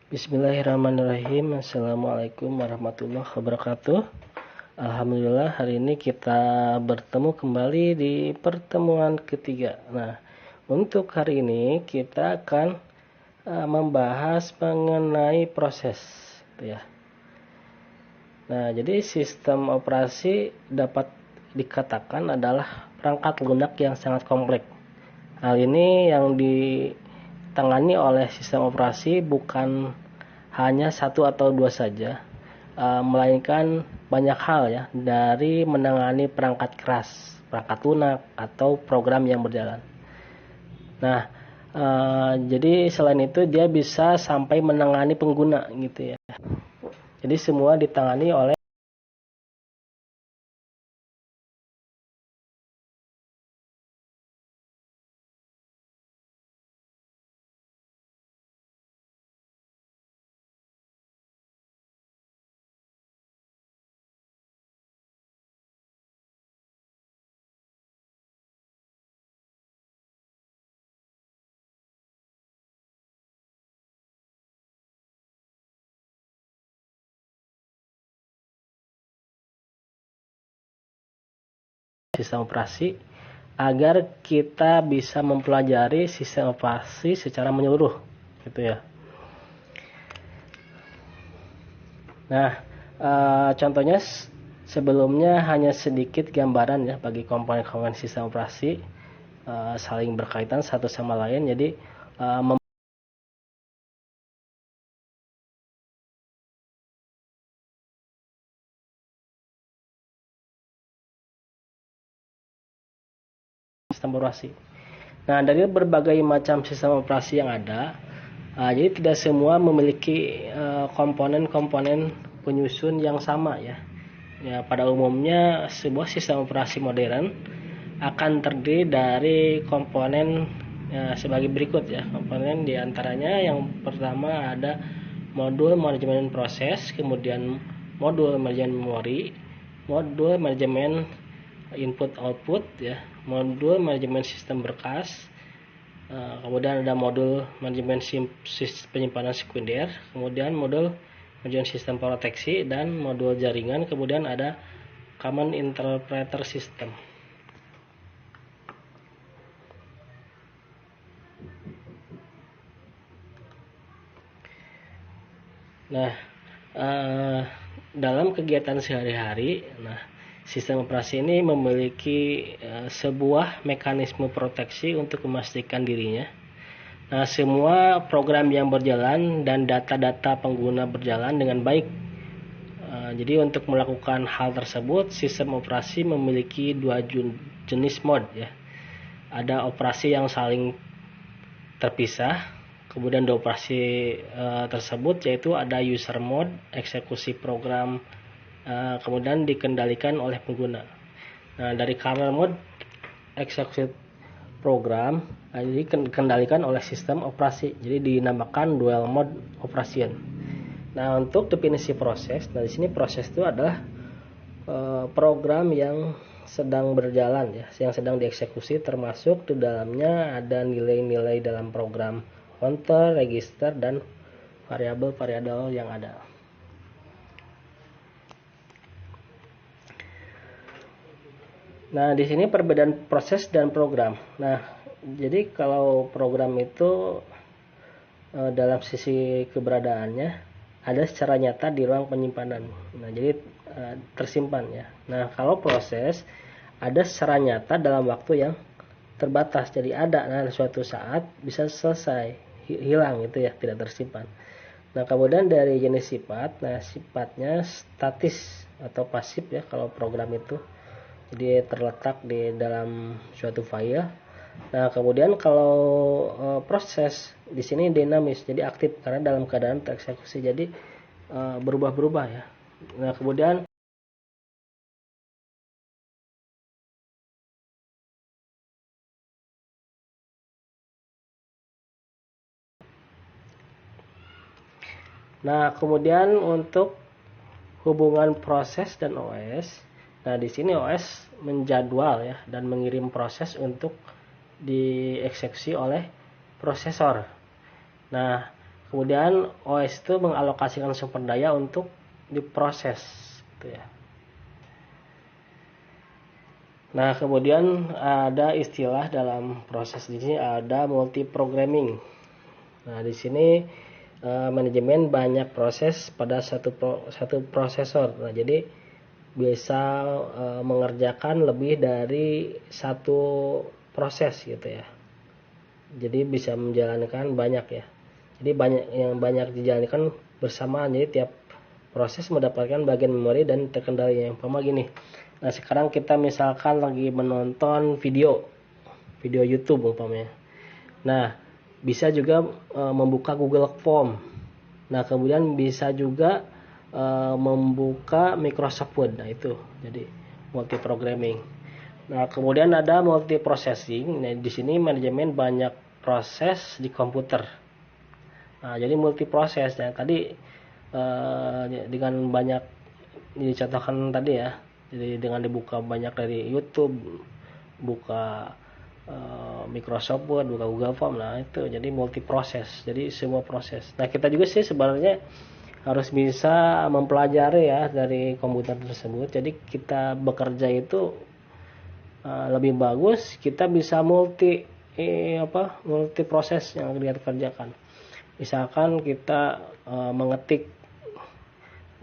Bismillahirrahmanirrahim. Assalamualaikum warahmatullahi wabarakatuh. Alhamdulillah hari ini kita bertemu kembali di pertemuan ketiga. Nah, untuk hari ini kita akan membahas mengenai proses, ya. Nah, jadi sistem operasi dapat dikatakan adalah perangkat lunak yang sangat kompleks. Hal ini yang ditangani oleh sistem operasi bukan hanya satu atau dua saja, melainkan banyak hal ya, dari menangani perangkat keras, perangkat lunak, atau program yang berjalan. Nah, jadi selain itu dia bisa sampai menangani pengguna gitu ya. Jadi semua ditangani oleh sistem operasi agar kita bisa mempelajari sistem operasi secara menyeluruh gitu ya. Nah, contohnya sebelumnya hanya sedikit gambaran ya bagi komponen-komponen sistem operasi saling berkaitan satu sama lain. Jadi sistem operasi. Nah, dari berbagai macam sistem operasi yang ada, jadi tidak semua memiliki komponen-komponen penyusun yang sama ya. Ya, pada umumnya sebuah sistem operasi modern akan terdiri dari komponen sebagai berikut ya. Komponen diantaranya yang pertama ada modul manajemen proses, kemudian modul manajemen memori, modul manajemen input output ya, modul manajemen sistem berkas, kemudian ada modul manajemen penyimpanan sekunder, kemudian modul manajemen sistem proteksi, dan modul jaringan, kemudian ada common interpreter system. Nah, dalam kegiatan sehari-hari, sistem operasi ini memiliki sebuah mekanisme proteksi untuk memastikan dirinya. Nah, semua program yang berjalan dan data-data pengguna berjalan dengan baik. Jadi untuk melakukan hal tersebut, sistem operasi memiliki dua jenis mode ya. Ada operasi yang saling terpisah. Kemudian di operasi tersebut yaitu ada user mode, eksekusi program kemudian dikendalikan oleh pengguna. Nah, dari kernel mode, eksekusi program dikendalikan oleh sistem operasi. Jadi dinamakan dual mode operation. Nah, untuk definisi proses, nah di sini proses itu adalah program yang sedang berjalan ya, yang sedang dieksekusi, termasuk di dalamnya ada nilai-nilai dalam program counter, register, dan variabel-variabel yang ada. Nah, di sini perbedaan proses dan program. Nah, jadi kalau program itu dalam sisi keberadaannya ada secara nyata di ruang penyimpanan. Nah, jadi tersimpan ya. Nah, kalau proses ada secara nyata dalam waktu yang terbatas. Jadi ada, suatu saat bisa selesai, hilang gitu ya, tidak tersimpan. Nah, kemudian dari jenis sifat, nah sifatnya statis atau pasif ya kalau program itu. Jadi terletak di dalam suatu file. Nah, kemudian kalau proses di sini dinamis, jadi aktif karena dalam keadaan tereksekusi, jadi berubah-berubah ya. Nah, kemudian untuk hubungan proses dan OS. Nah, di sini OS menjadwal ya dan mengirim proses untuk dieksekusi oleh prosesor. Nah, Kemudian OS itu mengalokasikan sumber daya untuk diproses gitu ya. Nah, kemudian ada istilah dalam proses di sini ada multiprogramming. Nah, di sini manajemen banyak proses pada satu prosesor. Nah, jadi bisa mengerjakan lebih dari satu proses gitu ya. Jadi bisa menjalankan banyak ya. Jadi banyak dijalankan bersamaan. Jadi tiap proses mendapatkan bagian memori dan terkendali. Yang pertama gini. Nah, sekarang kita misalkan lagi menonton video YouTube umpamanya. Nah, bisa juga membuka Google Form. Nah, kemudian bisa juga membuka Microsoft Word. Nah, itu jadi multiprogramming. Nah, kemudian ada multiprocessing. Nah, di sini manajemen banyak proses di komputer. Nah, jadi multiproses ya. Tadi dengan banyak dicontohkan tadi ya. Jadi dengan dibuka banyak dari YouTube, buka Microsoft Word, buka Google Form, nah itu jadi multiproses. Jadi semua proses. Nah, kita juga sih sebenarnya harus bisa mempelajari ya dari komputer tersebut. Jadi kita bekerja itu lebih bagus kita bisa multi proses yang kita kerjakan. Misalkan kita mengetik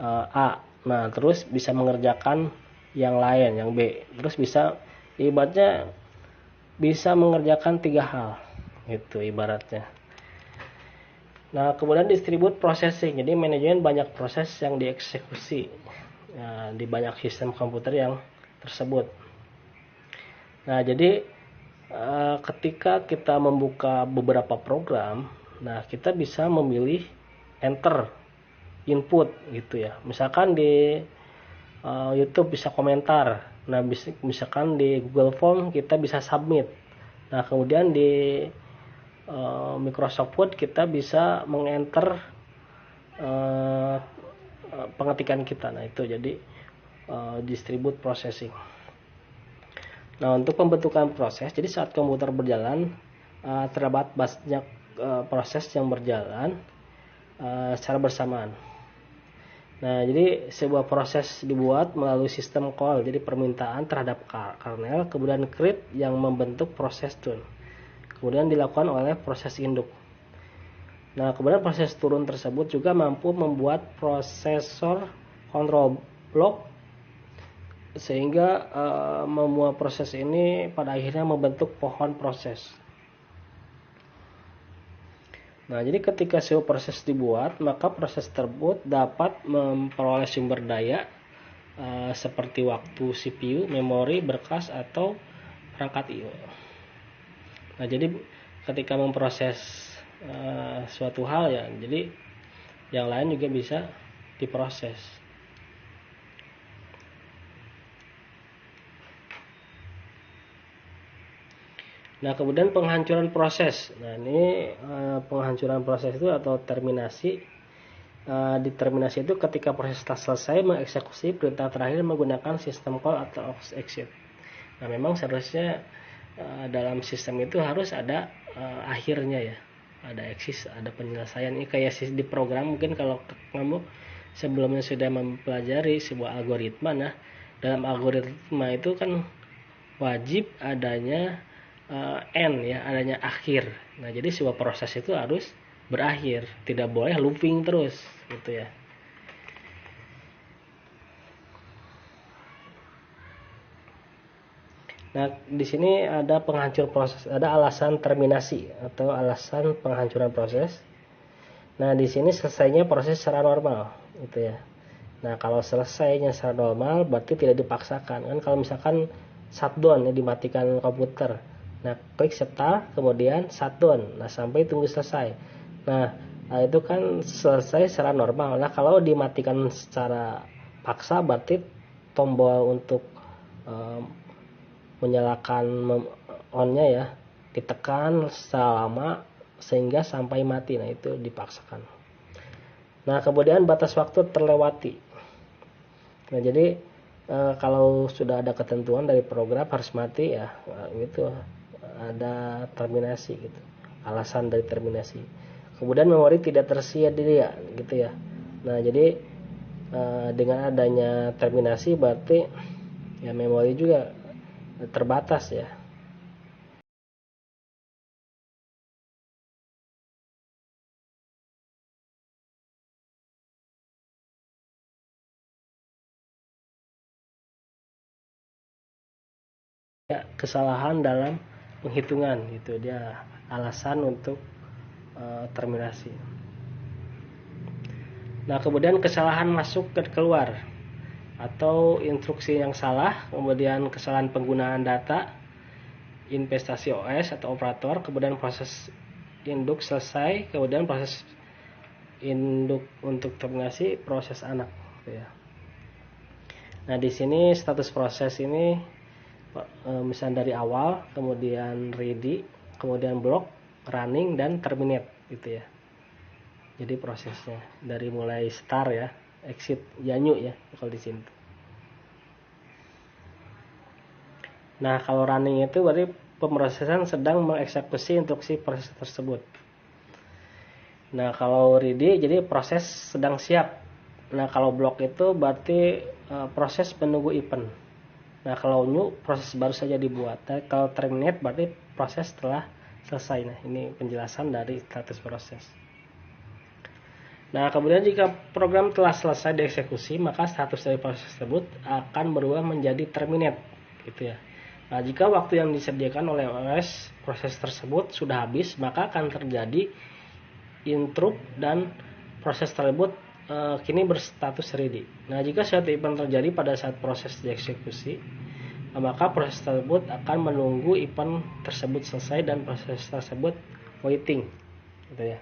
A, nah terus bisa mengerjakan yang lain, yang B, terus bisa ibaratnya bisa mengerjakan 3 hal itu ibaratnya. Nah, kemudian distribute processing, jadi manajemen banyak proses yang dieksekusi di banyak sistem komputer yang tersebut. Nah, jadi ketika kita membuka beberapa program, nah kita bisa memilih enter input gitu ya. Misalkan di YouTube bisa komentar. Nah, misalkan di Google Form kita bisa submit. Nah, kemudian di Microsoft Word kita bisa mengenter pengetikan kita. Nah, itu jadi distribute processing. Nah, untuk pembentukan proses, jadi saat komputer berjalan terdapat banyak proses yang berjalan secara bersamaan. Nah, jadi sebuah proses dibuat melalui sistem call, jadi permintaan terhadap kernel, kemudian create yang membentuk proses tune. Kemudian dilakukan oleh proses induk. Nah, kemudian proses turun tersebut juga mampu membuat prosesor control block sehingga membuat proses ini pada akhirnya membentuk pohon proses. Nah, jadi ketika sebuah proses dibuat, maka proses tersebut dapat memperoleh sumber daya seperti waktu CPU, memori, berkas, atau perangkat I/O. Nah, jadi ketika memproses suatu hal ya, jadi yang lain juga bisa diproses. Nah, kemudian penghancuran proses. Nah, ini penghancuran proses itu atau terminasi. Di terminasi itu ketika proses telah selesai mengeksekusi perintah terakhir menggunakan sistem call atau exit. Nah, memang seharusnya dalam sistem itu harus ada akhirnya ya. Ada exit, ada penyelesaian. Ini kayak di program mungkin kalau kamu sebelumnya sudah mempelajari sebuah algoritma. Nah, dalam algoritma itu kan wajib adanya end ya, adanya akhir. Nah, jadi sebuah proses itu harus berakhir, tidak boleh looping terus gitu ya. Nah, di sini ada penghancur proses, ada alasan terminasi atau alasan penghancuran proses. Nah, di sini selesainya proses secara normal gitu ya. Nah, kalau selesainya secara normal berarti tidak dipaksakan. Kan kalau misalkan shutdown ya, dimatikan komputer. Nah, klik start, kemudian shutdown. Nah, sampai tunggu selesai. Nah, itu kan selesai secara normal. Nah, kalau dimatikan secara paksa, berarti tombol untuk menyalakan on-nya ya, ditekan secara lama sehingga sampai mati. Nah, itu dipaksakan. Nah, kemudian batas waktu terlewati. Nah, jadi kalau sudah ada ketentuan dari program harus mati ya, gitu. Ada terminasi gitu, alasan dari terminasi. kemudian memori tidak tersedia gitu ya. Nah jadi dengan adanya terminasi berarti ya memori juga terbatas ya. Ya, kesalahan dalam penghitungan gitu, dia alasan untuk terminasi. Nah kemudian kesalahan masuk dan keluar atau instruksi yang salah, kemudian kesalahan penggunaan data, investasi OS atau operator, kemudian proses induk selesai, kemudian proses induk untuk terminasi, proses anak gitu ya. Nah di sini status proses ini misalnya dari awal, kemudian ready, kemudian block, running, dan terminate gitu ya. Jadi prosesnya dari mulai start ya, exit, yanyu ya kalau di sini. Nah kalau running itu berarti pemrosesan sedang mengeksekusi instruksi proses tersebut. Nah kalau ready jadi proses sedang siap. Nah kalau block itu berarti proses menunggu event. Nah kalau new proses baru saja dibuat. Nah, kalau terminate berarti proses telah selesai. Nah ini penjelasan dari status proses. Nah kemudian jika program telah selesai dieksekusi, maka status dari proses tersebut akan berubah menjadi terminate gitu ya. Nah jika waktu yang disediakan oleh OS proses tersebut sudah habis, maka akan terjadi interrupt dan proses tersebut kini berstatus ready. Nah jika suatu event terjadi pada saat proses dieksekusi, maka proses tersebut akan menunggu event tersebut selesai dan proses tersebut waiting gitu ya.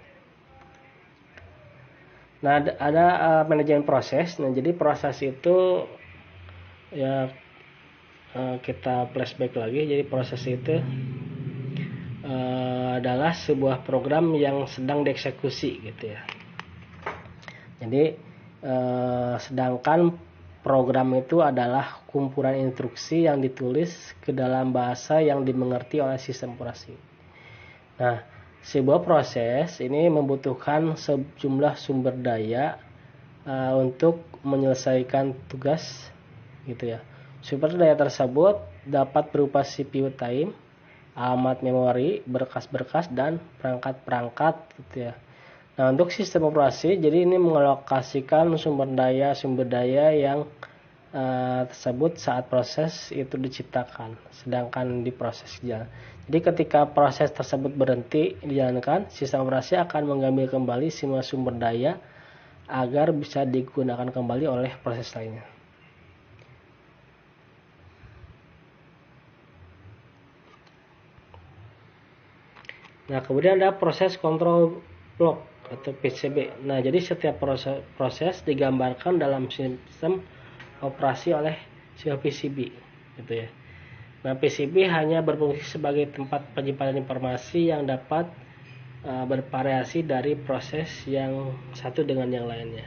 Nah ada manajemen proses. Nah jadi proses itu ya kita flashback lagi. Jadi proses itu adalah sebuah program yang sedang dieksekusi gitu ya. Jadi sedangkan program itu adalah kumpulan instruksi yang ditulis ke dalam bahasa yang dimengerti oleh sistem operasi. Nah, sebuah proses ini membutuhkan sejumlah sumber daya untuk menyelesaikan tugas gitu ya. Sumber daya tersebut dapat berupa CPU time, alamat memori, berkas-berkas, dan perangkat-perangkat gitu ya. Nah untuk sistem operasi jadi ini mengalokasikan sumber daya yang tersebut saat proses itu diciptakan, sedangkan di proses jalan. Jadi ketika proses tersebut berhenti dijalankan, sistem operasi akan mengambil kembali semua sumber daya agar bisa digunakan kembali oleh proses lainnya. Nah kemudian ada proses kontrol blok atau PCB. Nah jadi setiap proses digambarkan dalam sistem operasi oleh sebuah PCB gitu ya. Nah PCB hanya berfungsi sebagai tempat penyimpanan informasi yang dapat bervariasi dari proses yang satu dengan yang lainnya.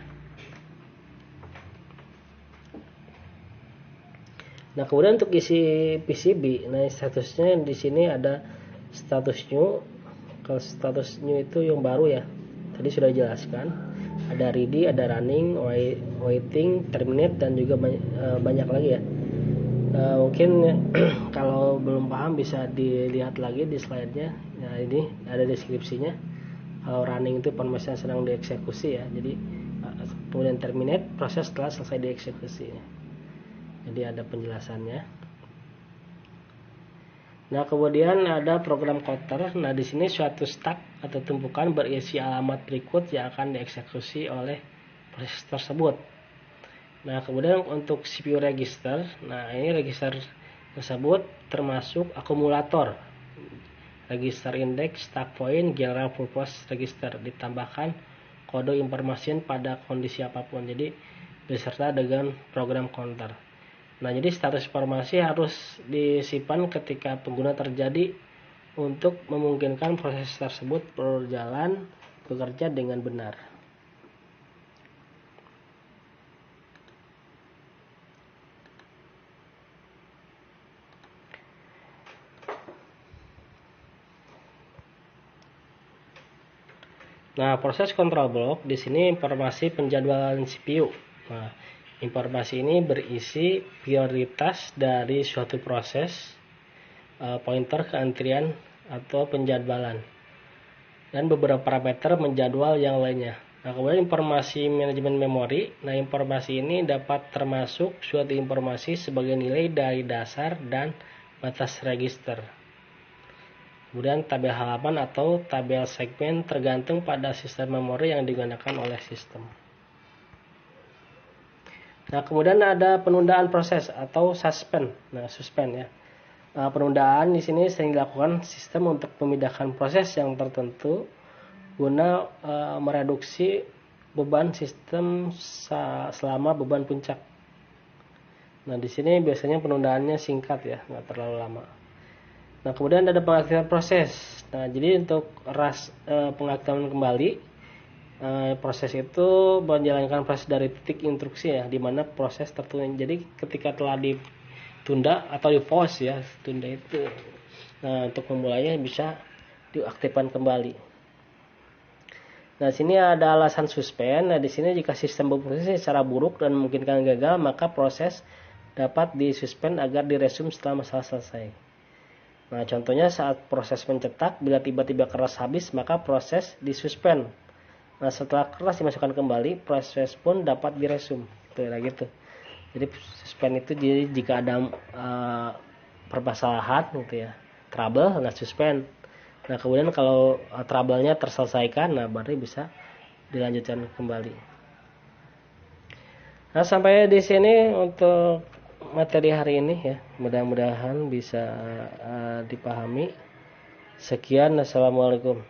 Nah kemudian untuk isi PCB, nah statusnya di sini ada status new. Kalau status new itu yang baru ya, tadi sudah dijelaskan. Ada ready, ada running, waiting, terminate, dan juga banyak lagi ya. Mungkin kalau belum paham bisa dilihat lagi di slide-nya. Nah ini ada deskripsinya. Kalau running itu informasi sedang dieksekusi ya. Jadi kemudian terminate proses setelah selesai dieksekusi. Jadi ada penjelasannya. Nah kemudian ada program counter. Nah di sini suatu stack atau tumpukan berisi alamat berikut yang akan dieksekusi oleh proses tersebut. Nah kemudian untuk CPU register, nah ini register tersebut termasuk akumulator, register index, stack point, general purpose register, ditambahkan kode informasi pada kondisi apapun. Jadi beserta dengan program counter. Nah jadi status informasi harus disimpan ketika pengguna terjadi untuk memungkinkan proses tersebut berjalan bekerja dengan benar. Nah, proses control block di sini informasi penjadwalan CPU. Nah, informasi ini berisi prioritas dari suatu proses, pointer ke antrian atau penjadwalan, dan beberapa parameter menjadwal yang lainnya. Nah, kemudian informasi manajemen memori. Nah, informasi ini dapat termasuk suatu informasi sebagai nilai dari dasar dan batas register. Kemudian tabel halaman atau tabel segmen tergantung pada sistem memori yang digunakan oleh sistem. Nah, kemudian ada penundaan proses atau suspend. Nah, suspend ya. Nah, penundaan di sini sering dilakukan sistem untuk memindahkan proses yang tertentu guna mereduksi beban sistem selama beban puncak. Nah, di sini biasanya penundaannya singkat ya, nggak terlalu lama. Nah, kemudian ada pengaktifan proses. Nah, jadi untuk pengaktifan kembali, proses itu menjalankan proses dari titik instruksi ya, di mana proses tertunda. Jadi ketika telah ditunda atau di pause ya, tunda itu. Nah, untuk memulainya bisa diaktifkan kembali. Nah, sini ada alasan suspend. Nah, di sini jika sistem beroperasi secara buruk dan memungkinkan gagal, maka proses dapat disuspend agar diresume setelah masalah selesai. Nah, contohnya saat proses mencetak, bila tiba-tiba kertas habis, maka proses disuspend. Nah, setelah kertas dimasukkan kembali, proses pun dapat diresume. Gitu. Jadi suspend itu jadi jika ada permasalahan gitu ya, trouble, nah suspend. Nah, kemudian kalau trouble-nya terselesaikan, nah baru bisa dilanjutkan kembali. Nah, sampai di sini untuk materi hari ini ya. Mudah-mudahan bisa dipahami. Sekian, assalamualaikum.